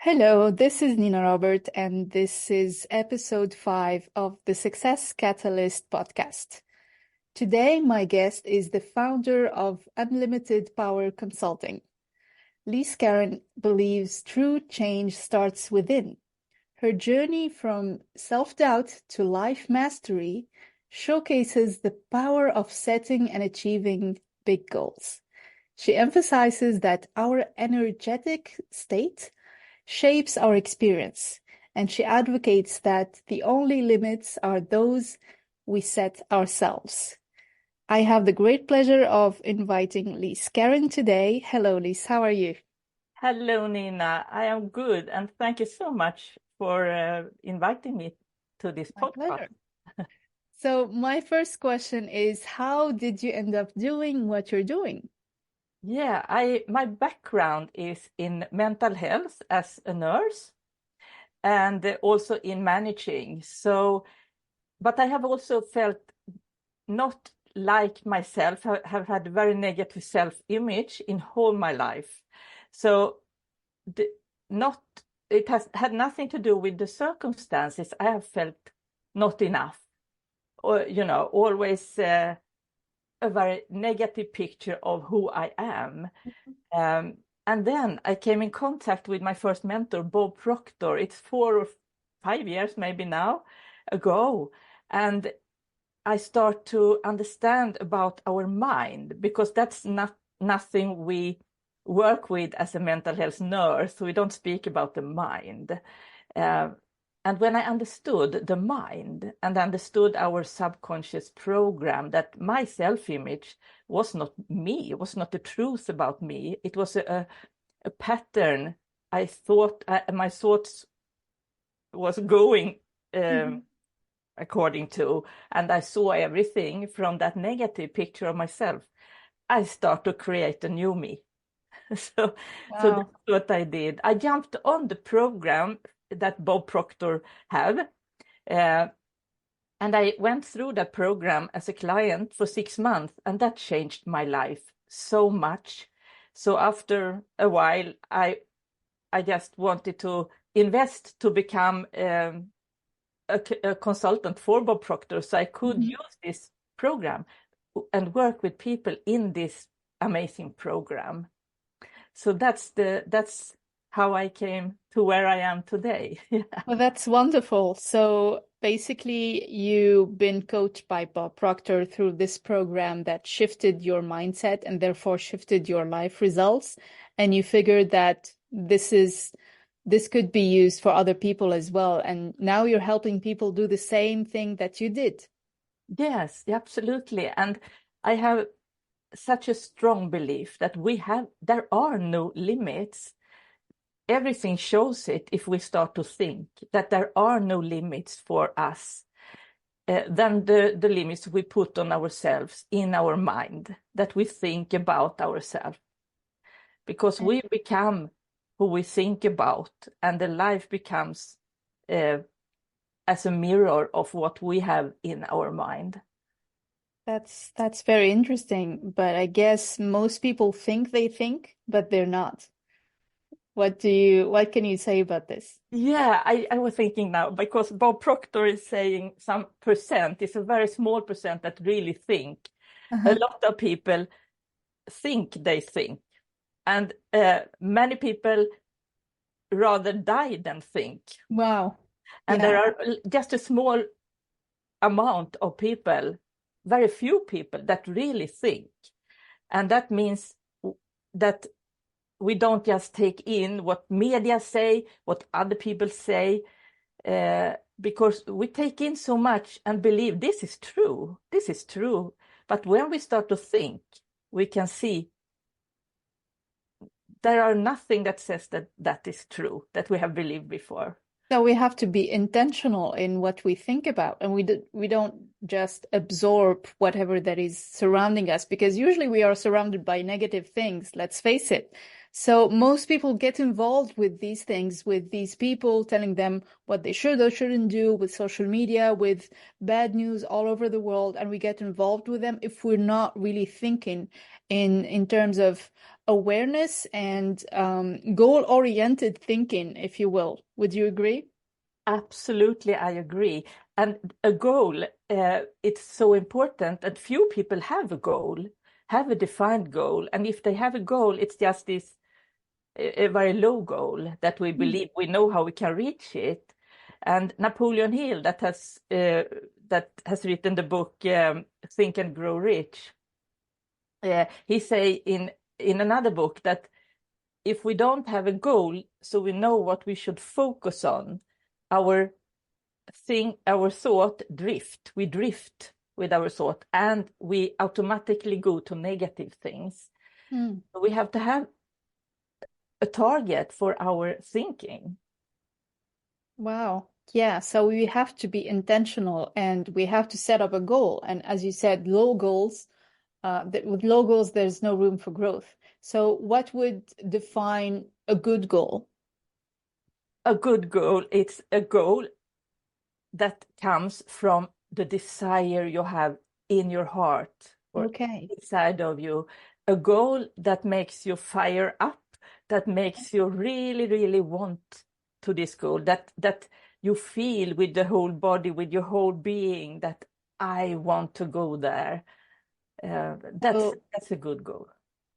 Hello, this is Nina Robert, and this is episode 5 of the Success Catalyst podcast. Today, my guest is the founder of Unlimited Power Consulting. Lis Karin believes true change starts within. Her journey from self-doubt to life mastery showcases the power of setting and achieving big goals. She emphasizes that our energetic state shapes our experience, and she advocates that the only limits are those we set ourselves. I have the great pleasure of inviting Lis Karin today. Hello, Lis, how are you? Hello, Nina. I am good, and thank you so much for inviting me to this My podcast. pleasure. So, my first question is, how did you end up doing what you're doing? Yeah, my background is in mental health as a nurse and also in managing. But I have also felt not like myself, have had very negative self-image in whole my life. So the, not it has had nothing to do with the circumstances. I have felt not enough, or always a very negative picture of who I am. And then I came in contact with my first mentor, Bob Proctor. It's 4 or 5 years maybe now ago. And I start to understand about our mind, because that's not nothing we work with as a mental health nurse. We don't speak about the mind. And when I understood the mind and understood our subconscious program, that my self-image was not me, it was not the truth about me. It was a pattern I thought my thoughts was going according to, and I saw everything from that negative picture of myself. I start to create a new me. So Wow. that's what I did. I jumped on the program that Bob Proctor have. And I went through that program as a client for 6 months, and that changed my life so much. So after a while, I just wanted to invest to become a consultant for Bob Proctor, so I could use this program and work with people in this amazing program. So that's how I came to where I am today. Well, that's wonderful. So basically, you've been coached by Bob Proctor through this program that shifted your mindset and therefore shifted your life results. And you figured that this could be used for other people as well. And now you're helping people do the same thing that you did. Yes, absolutely. And I have such a strong belief that there are no limits. Everything shows it if we start to think that there are no limits for us. Than the limits we put on ourselves in our mind, that we think about ourselves. Because we become who we think about, and the life becomes as a mirror of what we have in our mind. That's very interesting. But I guess most people think they think, but they're not. What can you say about this? Yeah, I was thinking now, because Bob Proctor is saying some percent, it's a very small percent that really think. A lot of people think they think. And many people rather die than think. Wow. And Yeah. there are just a small amount of people, very few people that really think. And that means that we don't just take in what media say, what other people say, because we take in so much and believe this is true, this is true. But when we start to think, we can see there are nothing that says that is true, that we have believed before. So we have to be intentional in what we think about, and we don't just absorb whatever that is surrounding us, because usually we are surrounded by negative things, let's face it. So most people get involved with these things, with these people telling them what they should or shouldn't do, with social media, with bad news all over the world, and we get involved with them if we're not really thinking in terms of awareness and goal-oriented thinking, if you will. Would you agree? Absolutely, I agree. And a goal, it's so important that few people have a goal, have a defined goal. And if they have a goal, it's just this a very low goal that we believe we know how we can reach it. And Napoleon Hill, that has written the book Think and Grow Rich, he say in another book that if we don't have a goal, so we know what we should focus on, our thought drift. We drift with our thought, and we automatically go to negative things. We have to have a target for our thinking. Wow. Yeah. So we have to be intentional and we have to set up a goal. And as you said, low goals, with low goals, there's no room for growth. So what would define a good goal? A good goal, it's a goal that comes from the desire you have in your heart or inside of you. A goal that makes you fire up, that makes you really, really want to this goal, that you feel with the whole body, with your whole being, that I want to go there. That's a good goal.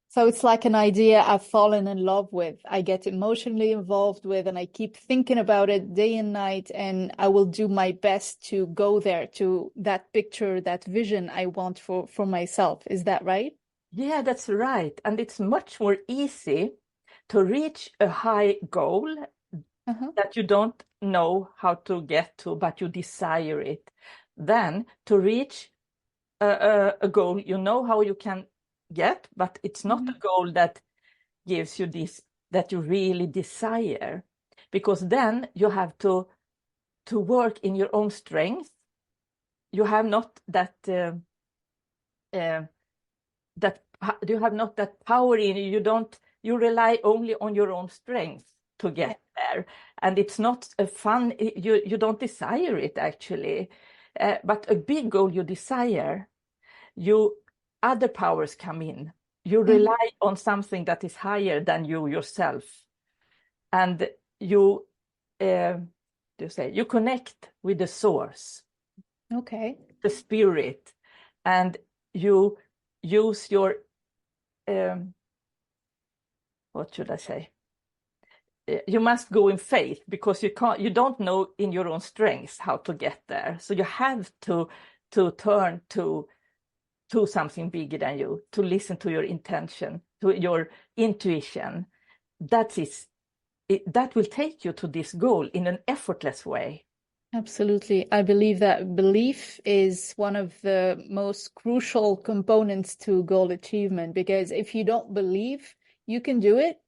So it's like an idea I've fallen in love with. I get emotionally involved with, and I keep thinking about it day and night, and I will do my best to go there, to that picture, that vision I want for myself. Is that right? Yeah, that's right. And it's much more easy to reach a high goal that you don't know how to get to, but you desire it, than to reach a goal you know how you can get, but it's not a goal that gives you this that you really desire, because then you have to work in your own strength. You have not that you have not that power in you. You rely only on your own strength to get there, and it's not a fun. You don't desire it actually, but a big goal you desire. Other powers come in. You rely on something that is higher than you yourself, and you connect with the source, the spirit, and you use your what should I say? You must go in faith, because you don't know in your own strength how to get there. So you have to turn to something bigger than you, to listen to your intention, to your intuition. That will take you to this goal in an effortless way. Absolutely. I believe that belief is one of the most crucial components to goal achievement, because if you don't believe you can do it,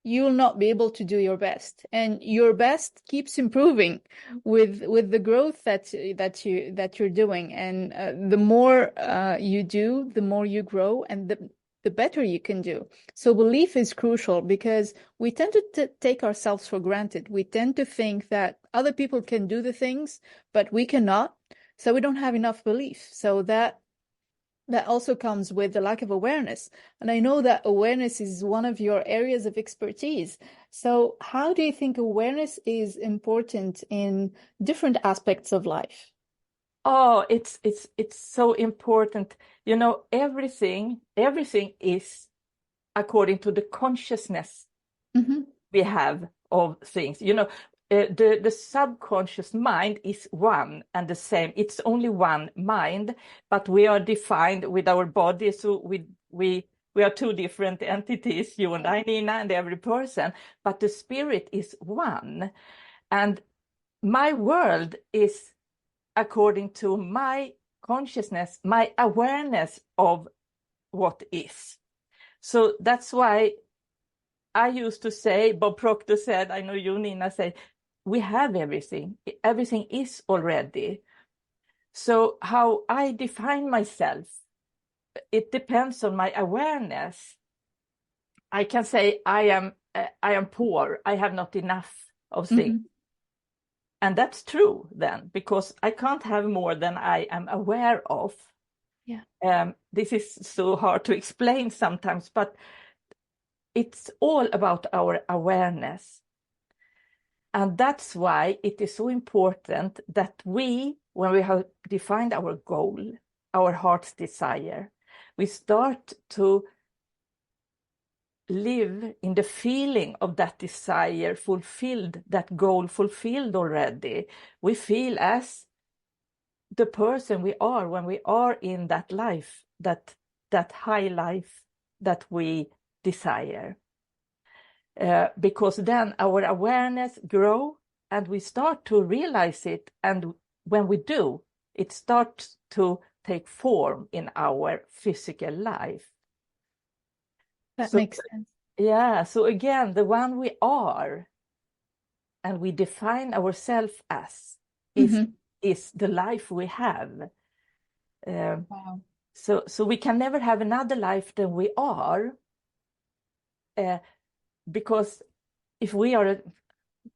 you will not be able to do your best, and your best keeps improving with the growth that you're doing, and the more you do, the more you grow, and the better you can do. So belief is crucial, because we tend to take ourselves for granted. We tend to think that other people can do the things, but we cannot. So we don't have enough belief. So that also comes with the lack of awareness. And I know that awareness is one of your areas of expertise. So how do you think awareness is important in different aspects of life? Oh, it's so important. Everything is according to the consciousness we have of things. The subconscious mind is one and the same. It's only one mind, but we are defined with our body. So we are two different entities, you and I, Nina, and every person, but the spirit is one. And my world is according to my consciousness, my awareness of what is. So that's why I used to say, Bob Proctor said, I know you, Nina, say, we have everything. Everything is already. So how I define myself, it depends on my awareness. I can say I am poor. I have not enough of things. And that's true then, because I can't have more than I am aware of. Yeah. This is so hard to explain sometimes, but it's all about our awareness. And that's why it is so important that we, when we have defined our goal, our heart's desire, we start to live in the feeling of that desire fulfilled, that goal fulfilled already. We feel as the person we are when we are in that life, that high life that we desire. Because then our awareness grows and we start to realize it. And when we do, it starts to take form in our physical life. That makes sense. Yeah. So again, the one we are and we define ourselves as is the life we have. Wow. So we can never have another life than we are. Because if we are,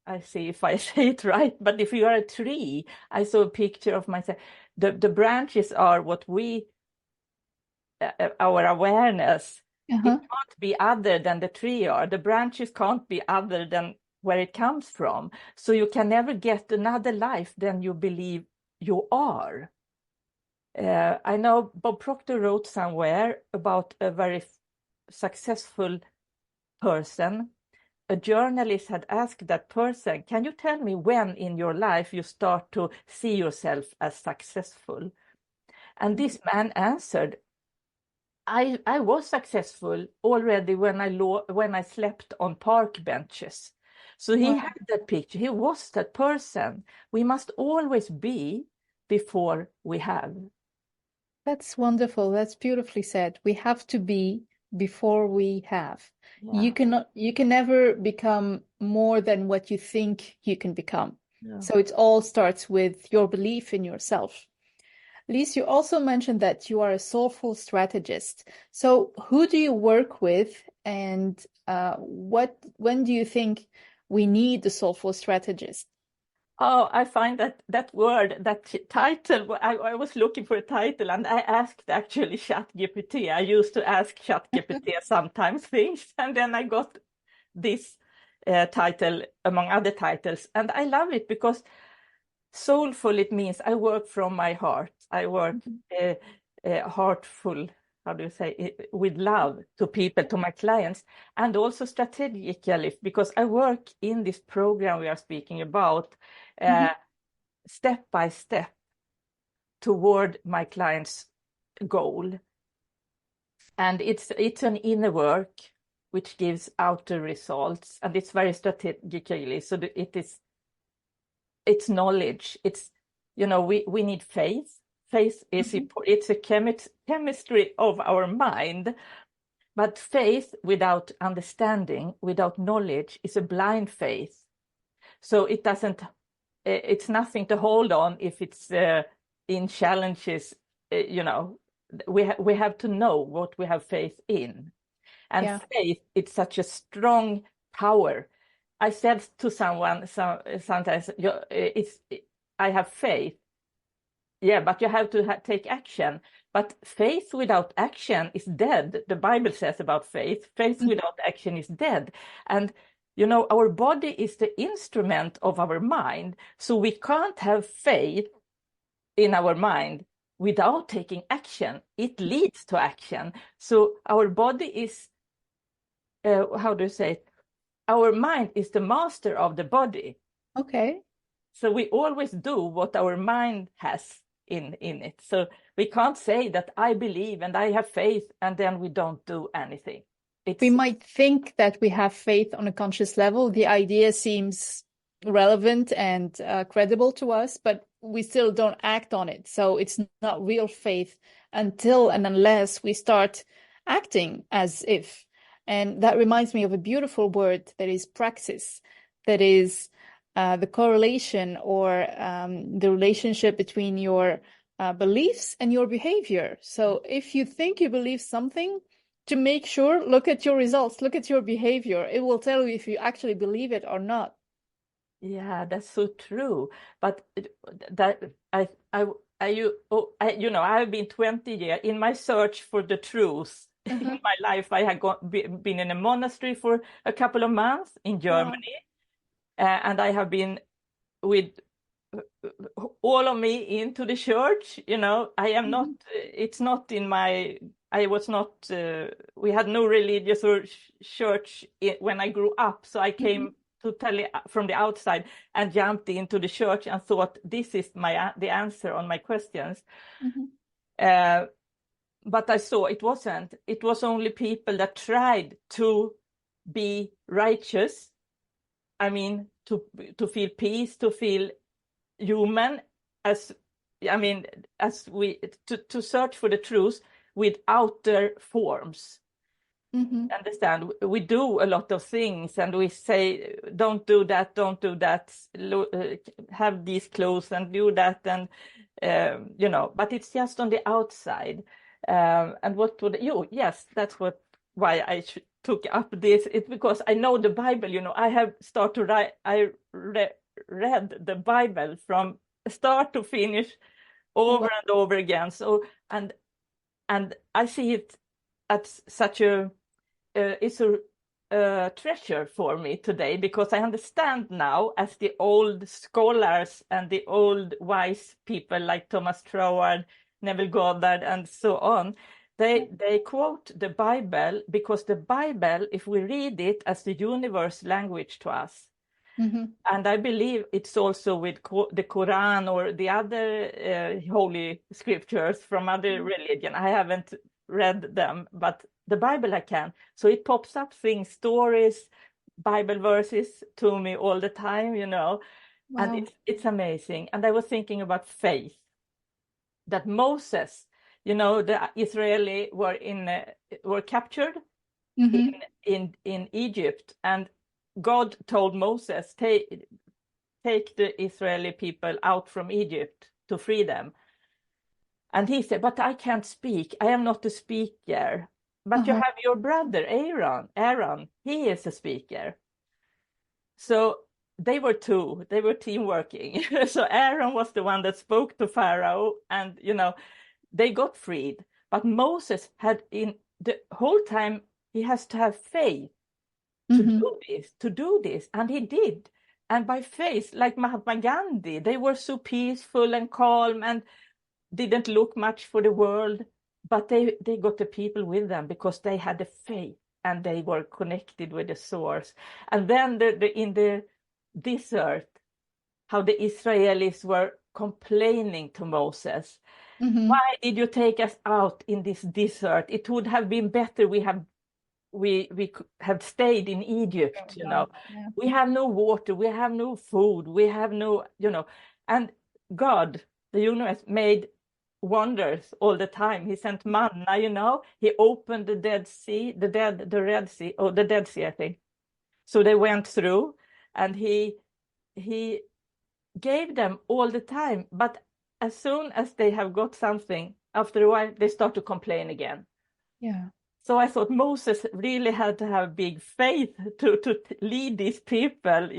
I see if I say it right, but if you are a tree, I saw a picture of myself. The branches are what we, our awareness. It can't be other than the tree are. The branches can't be other than where it comes from. So you can never get another life than you believe you are. I know Bob Proctor wrote somewhere about a very successful person. A journalist had asked that person, can you tell me when in your life you start to see yourself as successful? And this man answered, I was successful already when I slept on park benches. So he had that picture. He was that person. We must always be before we have. That's wonderful. That's beautifully said. We have to be before we have. Yeah. You can never become more than what you think you can become. Yeah. So it all starts with your belief in yourself. Lis, you also mentioned that you are a soulful strategist. So who do you work with, and when do you think we need the soulful strategist? Oh, I find that word, that title, I was looking for a title and I asked actually ChatGPT. I used to ask ChatGPT sometimes things, and then I got this title among other titles. And I love it because soulful, it means I work from my heart. I work heartful, how do you say, with love to people, to my clients, and also strategically, because I work in this program we are speaking about step by step toward my client's goal. And it's an inner work which gives outer results, and it's very strategically. So it's knowledge. It's, we need faith. Faith is it's a chemistry of our mind. But faith without understanding, without knowledge, is a blind faith. So it's nothing to hold on if it's in challenges. We have to know what we have faith in. And faith, it's such a strong power. I said to someone sometimes, I have faith. Yeah, but you have to take action. But faith without action is dead. The Bible says about faith. Faith without action is dead. And, our body is the instrument of our mind. So we can't have faith in our mind without taking action. It leads to action. So our body is, how do you say it? Our mind is the master of the body. Okay. So we always do what our mind has in it. So we can't say that I believe and I have faith and then we don't do anything. We might think that we have faith on a conscious level. The idea seems relevant and credible to us, but we still don't act on it. So it's not real faith until and unless we start acting as if. And that reminds me of a beautiful word that is praxis, that is the correlation or the relationship between your beliefs and your behavior. So if you think you believe something, to make sure, look at your results, look at your behavior. It will tell you if you actually believe it or not. Yeah, that's so true. But I've been 20 years in my search for the truth. in my life. I had been in a monastery for a couple of months in Germany, and I have been with all of me into the church. I am not, it's not in my, I was not, we had no religious or church when I grew up. So I came totally from the outside and jumped into the church and thought, this is the answer on my questions. But I saw it wasn't. It was only people that tried to be righteous. I mean, to feel peace, to feel human, as we to search for the truth with outer forms. Understand? We do a lot of things, and we say, don't do that, have these clothes and do that, and but it's just on the outside. And what would you? Yes, that's why I took up this. It's because I know the Bible. I have started to write. I read the Bible from start to finish, over and over again. So and I see it as such it's a treasure for me today, because I understand now, as the old scholars and the old wise people like Thomas Troward, Neville Goddard, and so on, they quote the Bible, because the Bible, if we read it as the universe language to us, and I believe it's also with the Quran or the other holy scriptures from other religion. I haven't read them, but the Bible I can. So it pops up things, stories, Bible verses to me all the time, and it's amazing. And I was thinking about faith, that Moses, the Israeli were captured in Egypt, and God told Moses, take the Israeli people out from Egypt to free them. And he said, but I can't speak. I am not a speaker. But you have your brother, Aaron, he is a speaker. So they were team working. So Aaron was the one that spoke to Pharaoh, and, they got freed. But Moses had, in the whole time, he has to have faith to do this. And he did. And by faith, like Mahatma Gandhi, they were so peaceful and calm and didn't look much for the world, but they got the people with them because they had the faith and they were connected with the source. And then in the desert, how the Israelis were complaining to Moses, why did you take us out in this desert? It would have been better we have stayed in Egypt, We have no water, we have no food, we have no, and God, the universe, made wonders all the time. He sent manna, he opened the Dead Sea, the Red Sea, the Dead Sea, I think. So they went through, and he gave them all the time. But as soon as they have got something, after a while, they start to complain again. Yeah. So I thought Moses really had to have big faith to lead these people,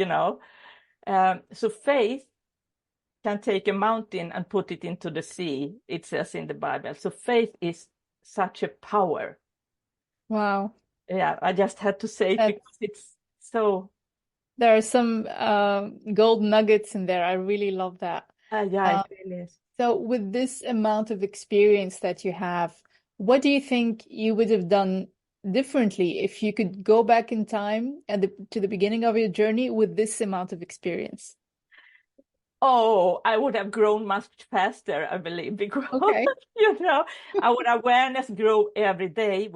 So faith can take a mountain and put it into the sea, it says in the Bible. So faith is such a power. Wow. Yeah, I just had to say it because it's so... There are some gold nuggets in there. I really love that. Yeah, it really is. So with this amount of experience that you have, what do you think you would have done differently if you could go back in time to the beginning of your journey with this amount of experience? Oh, I would have grown much faster, I believe, because our awareness grew every day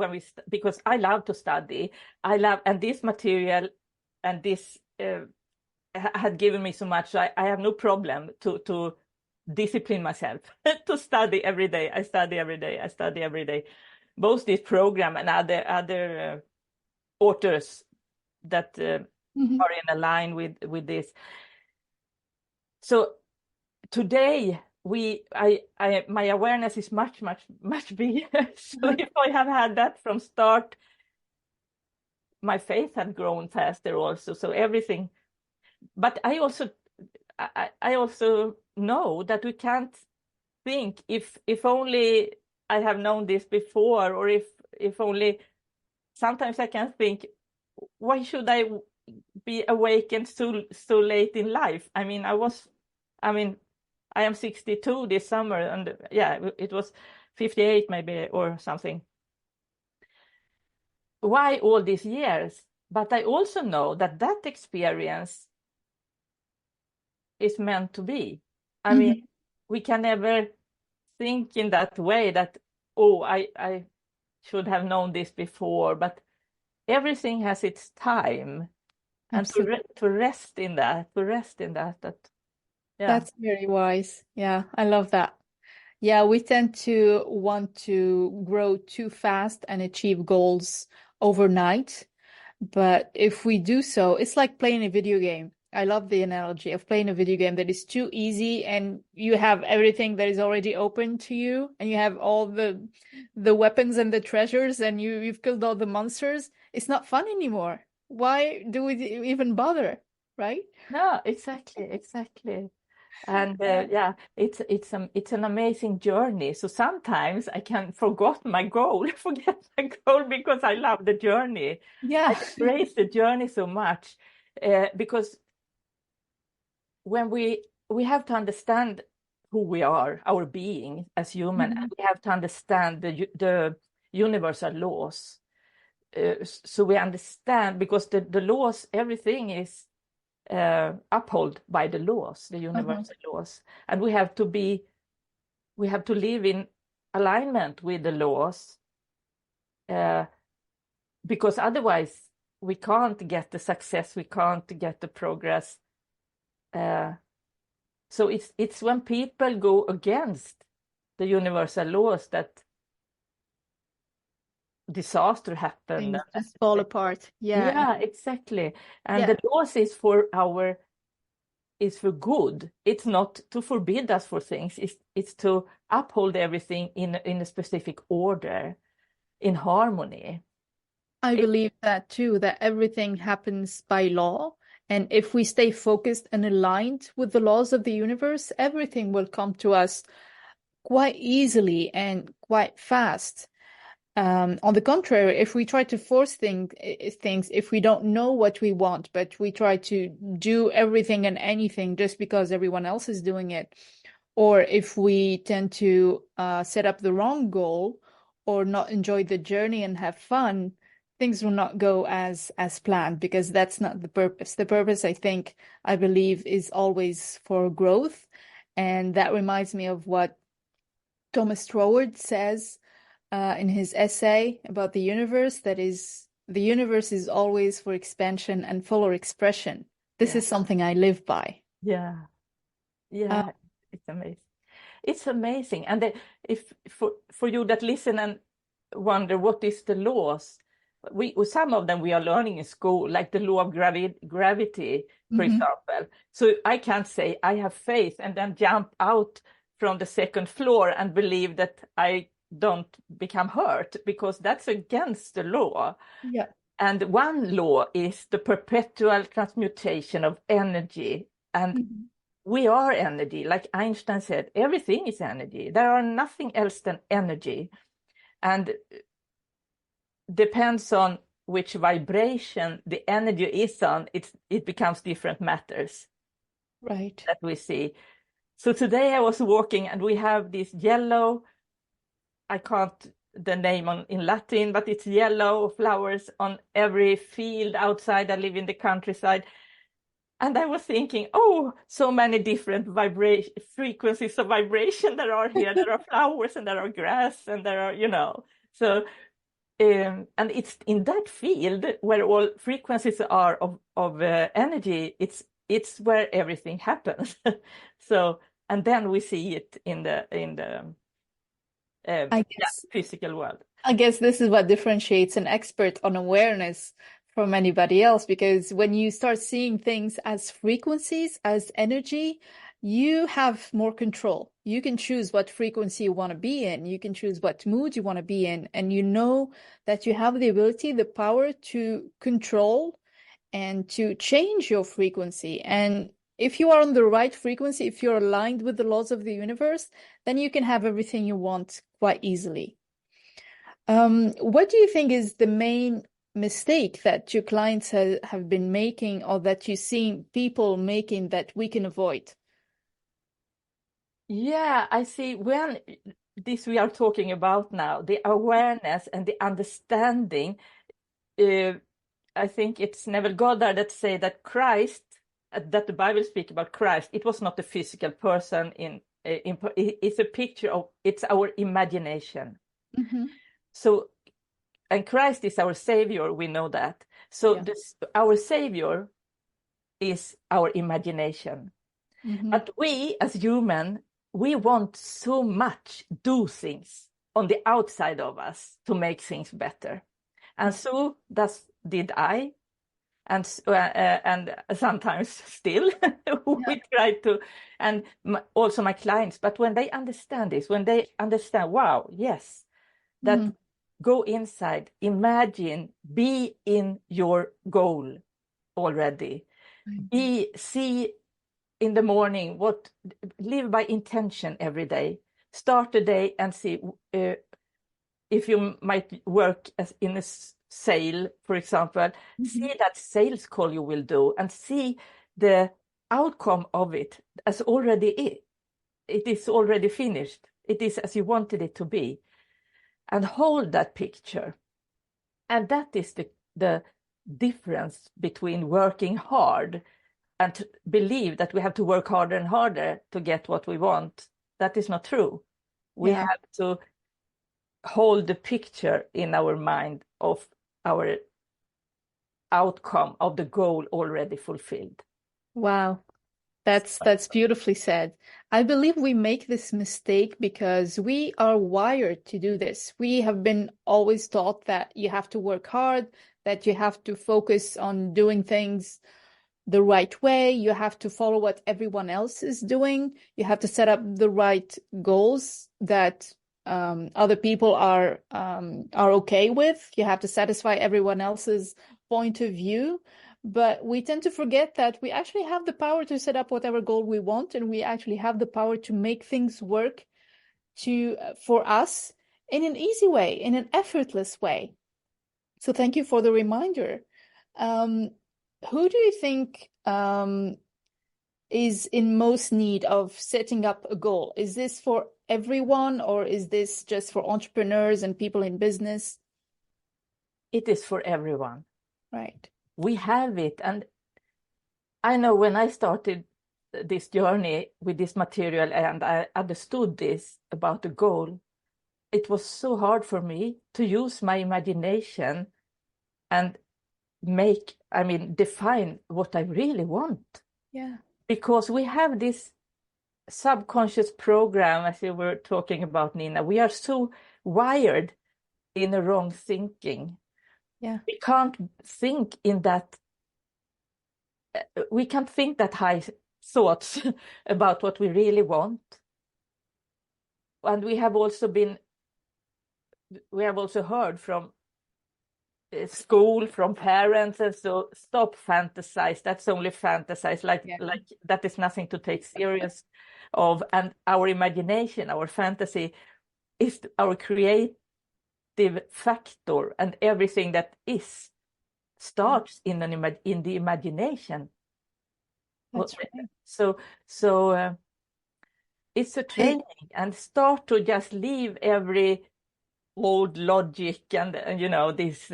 because I love to study. And this material and this had given me so much. So I have no problem to discipline myself to study every day. I study every day. Both this program and other authors that are in a line with this. So today my awareness is much bigger. So if I have had that from start, my faith had grown faster also. So everything. But I also know that we can't think if only I have known this before, or if if only sometimes I can think, why should I be awakened so late in life? I mean, I am 62 this summer, and yeah, it was 58 maybe or something. Why all these years? But I also know that that experience is meant to be. I mean, we can never think in that way that, oh, I should have known this before, but everything has its time. And to rest in that, that, yeah. That's very wise. Yeah, I love that. Yeah, we tend to want to grow too fast and achieve goals overnight. But if we do so, it's like playing a video game. I love the analogy of playing a video game that is too easy and you have everything that is already open to you and you have all the weapons and the treasures and you've killed all the monsters. It's not fun anymore. Why do we even bother, right? No, exactly. And yeah, it's an amazing journey. So sometimes I can forget my goal because I love the journey. Yeah. I embrace the journey so much because when we have to understand who we are, our being as human, and we have to understand the universal laws. So we understand, because the laws, everything is upheld by the laws, the universal laws, and we have to live in alignment with the laws, because otherwise we can't get the success, we can't get the progress. So it's when people go against the universal laws that disaster happen. Things just fall apart. Yeah. Yeah, exactly. And the laws is for good. It's not to forbid us for things. It's to uphold everything in a specific order, in harmony. I believe that too, that everything happens by law. And if we stay focused and aligned with the laws of the universe, everything will come to us quite easily and quite fast. On the contrary, if we try to force things, if we don't know what we want, but we try to do everything and anything just because everyone else is doing it, or if we tend to set up the wrong goal or not enjoy the journey and have fun, things will not go as planned, because that's not the purpose. The purpose, I believe, is always for growth. And that reminds me of what Thomas Troward says in his essay about the universe, that is, the universe is always for expansion and fuller expression. This is something I live by. Yeah. It's amazing. It's amazing. And if for you that listen and wonder what is the laws, some of them we are learning in school, like the law of gravity, for example. So I can't say I have faith and then jump out from the second floor and believe that I don't become hurt, because that's against the law. Yeah. And one law is the perpetual transmutation of energy. And we are energy. Like Einstein said, everything is energy. There are nothing else than energy. And depends on which vibration the energy is on, it becomes different matters. Right. That we see. So today I was walking and we have this yellow, I can't the name in Latin, but it's yellow flowers on every field outside. I live in the countryside. And I was thinking, oh, so many different frequencies of vibration there are here. There are flowers and there are grass and there are, so, and it's in that field where all frequencies are of energy, it's where everything happens. So, and then we see it in the physical world. I guess this is what differentiates an expert on awareness from anybody else, because when you start seeing things as frequencies, as energy, you have more control. You can choose what frequency you want to be in. You can choose what mood you want to be in. And you know that you have the ability, the power to control and to change your frequency. And if you are on the right frequency, if you're aligned with the laws of the universe, then you can have everything you want quite easily. What do you think is the main mistake that your clients have been making or that you've seen people making that we can avoid? Yeah, I see. When this we are talking about now, the awareness and the understanding, uh, I think it's Neville Goddard that say that Christ, that the Bible speaks about Christ, it was not a physical person it's a picture of, it's our imagination. Mm-hmm. So, and Christ is our savior, we know that. So Yeah. our savior is our imagination. Mm-hmm. But we as human, we want so much do things on the outside of us to make things better. And Yeah. so did I. And sometimes still Yeah. we try to, and also my clients. But when they understand this, when they understand, wow, yes, that Mm-hmm. go inside, imagine, be in your goal already, see in the morning live by intention every day, start the day and see if you might work as in a sale, for example, Mm-hmm. see that sales call you will do and see the outcome of it as it is already finished. It is as you wanted it to be, and hold that picture. And that is the difference between working hard and to believe that we have to work harder and harder to get what we want. That is not true. We Yeah. have to hold the picture in our mind of our outcome of the goal already fulfilled. Wow. That's beautifully said. I believe we make this mistake because we are wired to do this. We have been always taught that you have to work hard, that you have to focus on doing things the right way. You have to follow what everyone else is doing. You have to set up the right goals that other people are okay with. You have to satisfy everyone else's point of view. But we tend to forget that we actually have the power to set up whatever goal we want, and we actually have the power to make things work for us in an easy way, in an effortless way. So thank you for the reminder. Um, who do you think is in most need of setting up a goal? Is this for everyone, or is this just for entrepreneurs and people in business? It is for everyone. Right. We have it. And I know when I started this journey with this material and I understood this about the goal, it was so hard for me to use my imagination and define what I really want. Yeah. Because we have this subconscious program, as you were talking about, Nina. We are so wired in the wrong thinking. Yeah. We can't think in that, we can't think that high thoughts about what we really want. And we have also heard from school, from parents, and so stop fantasize. That's only fantasize. Like that is nothing to take serious of. And our imagination, our fantasy, is our creative factor, and everything that is starts in the imagination. That's right. So it's a training, and start to just leave every old logic and this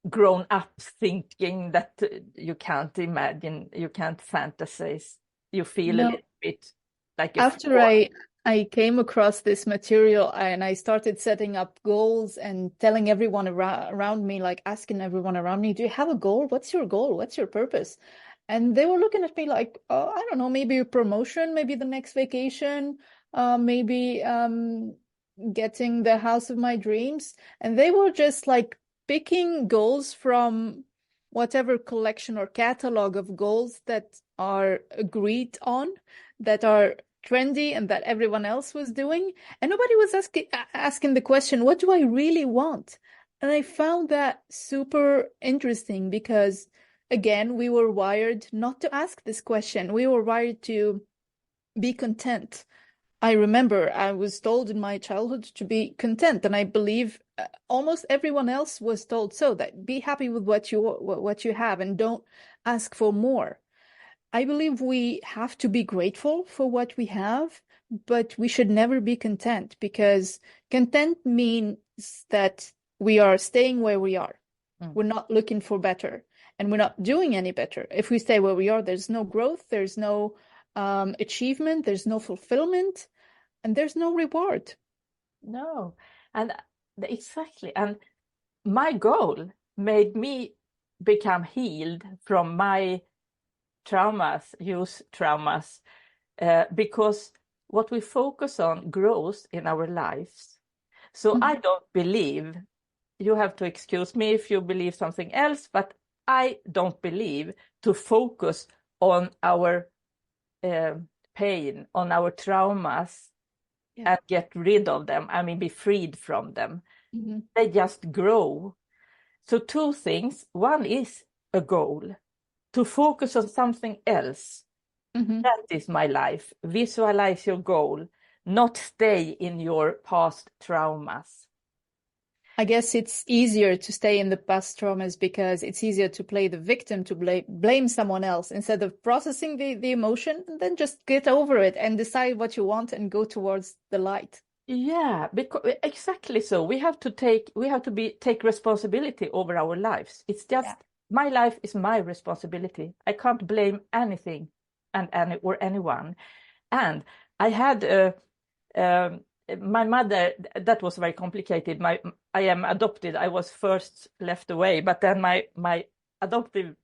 grown up thinking that you can't imagine, you can't fantasize. You feel a No, little bit like a after fraud. I came across this material and I started setting up goals and telling everyone around me, like asking everyone around me, do you have a goal? What's your goal? What's your purpose? And they were looking at me like, oh, I don't know, maybe a promotion, maybe the next vacation, maybe getting the house of my dreams. And they were just like picking goals from whatever collection or catalog of goals that are agreed on, that are trendy and that everyone else was doing. And nobody was asking the question, what do I really want? And I found that super interesting because, again, we were wired not to ask this question. We were wired to be content. I remember I was told in my childhood to be content, and I believe almost everyone else was told so, that be happy with what you have and don't ask for more. I believe we have to be grateful for what we have, but we should never be content, because content means that we are staying where we are. We're not looking for better, and we're not doing any better. If we stay where we are, there's no growth, there's no achievement, there's no fulfillment, and there's no reward. No, and exactly. And my goal made me become healed from my traumas, because what we focus on grows in our lives. So I don't believe, you have to excuse me if you believe something else, but I don't believe to focus on our pain, on our traumas, and get rid of them. I mean, be freed from them. They just grow. So two things. One is a goal, to focus on something else. That is my life. Visualize your goal, not stay in your past traumas. I guess it's easier to stay in the past traumas because it's easier to play the victim, to blame someone else instead of processing the emotion, and then just get over it and decide what you want and go towards the light. Yeah, because exactly so. We have to take responsibility over our lives. It's just my life is my responsibility. I can't blame anything or anyone. And I had my mother, that was very complicated. I am adopted. I was first left away, but then my adoptive,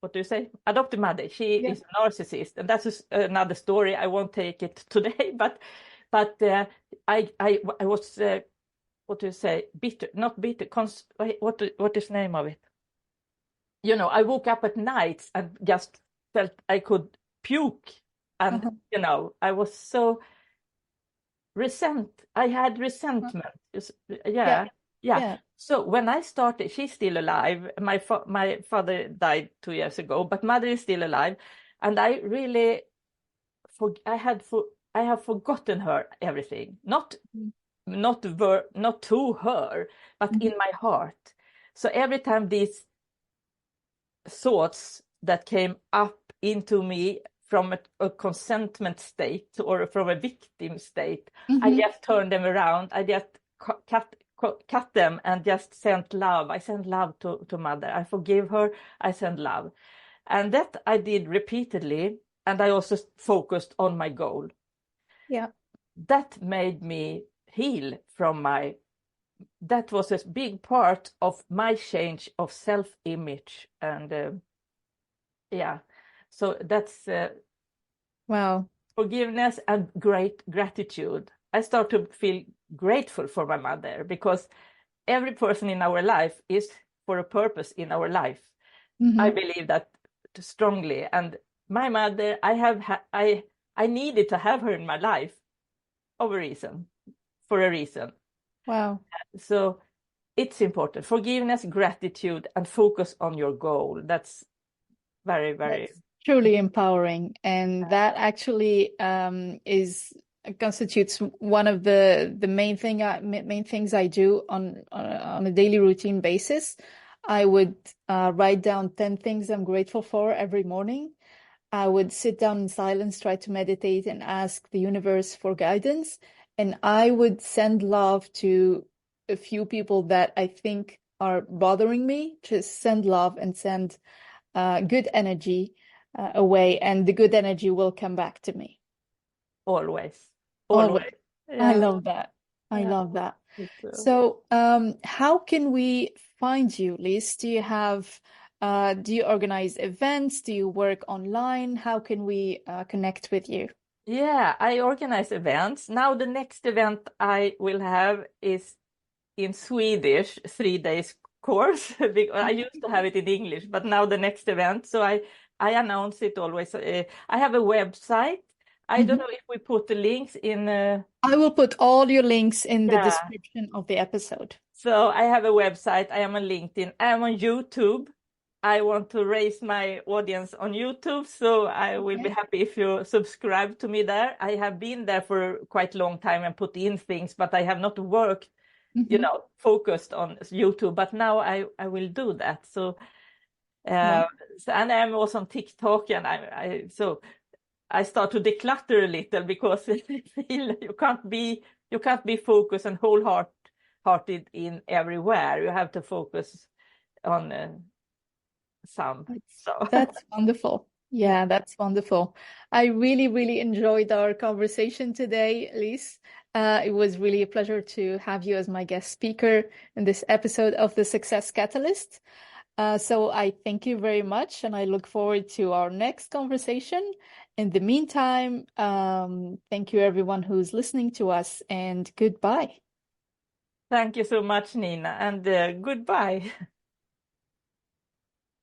what do you say? Adoptive mother, she is a narcissist, and that's another story. I won't take it today, but I was what do you say? Bitter, not bitter. What is the name of it? You know, I woke up at night and just felt I could puke, and you know, I was so I had resentment. Yeah. So when I started, she's still alive. My father died 2 years ago, but mother is still alive, and I really I have forgotten her everything. Not to her, but in my heart. So every time these thoughts that came up into me from a consentment state or from a victim state, I just turned them around. I just cut them and just sent love. I sent love to mother. I forgive her. I send love. And that I did repeatedly. And I also focused on my goal. Yeah. That made me heal from that was a big part of my change of self-image. And so that's wow. Forgiveness and great gratitude. I start to feel grateful for my mother, because every person in our life is for a purpose in our life. I believe that strongly. And my mother, I needed to have her in my life for a reason. Wow. So it's important. Forgiveness, gratitude, and focus on your goal. That's very, very... That's truly empowering. And that actually constitutes one of the main things I do on a daily routine basis. I would write down 10 things I'm grateful for every morning. I would sit down in silence, try to meditate, and ask the universe for guidance. And I would send love to a few people that I think are bothering me. Just send love and send good energy away, and the good energy will come back to me. Always. Yeah. I love that. I love that. So how can we find you, Lis? Do you organize events? Do you work online? How can we connect with you? Yeah, I organize events. Now the next event I will have is in Swedish, 3 days course. I used to have it in English, but now the next event. So I announce it always. I have a website. I don't know if we put the links in. I will put all your links in the description of the episode. So I have a website. I am on LinkedIn. I am on YouTube. I want to raise my audience on YouTube, so I will be happy if you subscribe to me there. I have been there for quite a long time and put in things, but I have not worked Mhm. focused on YouTube. But now I will do that. So, Yeah. and I'm also on TikTok, and I start to declutter a little because I feel you can't be focused and wholehearted in everywhere. You have to focus on some. So That's wonderful. yeah. Yeah, that's wonderful. I really, really enjoyed our conversation today, Lis. It was really a pleasure to have you as my guest speaker in this episode of the Success Catalyst. So I thank you very much, and I look forward to our next conversation. In the meantime, thank you everyone who's listening to us, and goodbye. Thank you so much, Nina, and goodbye.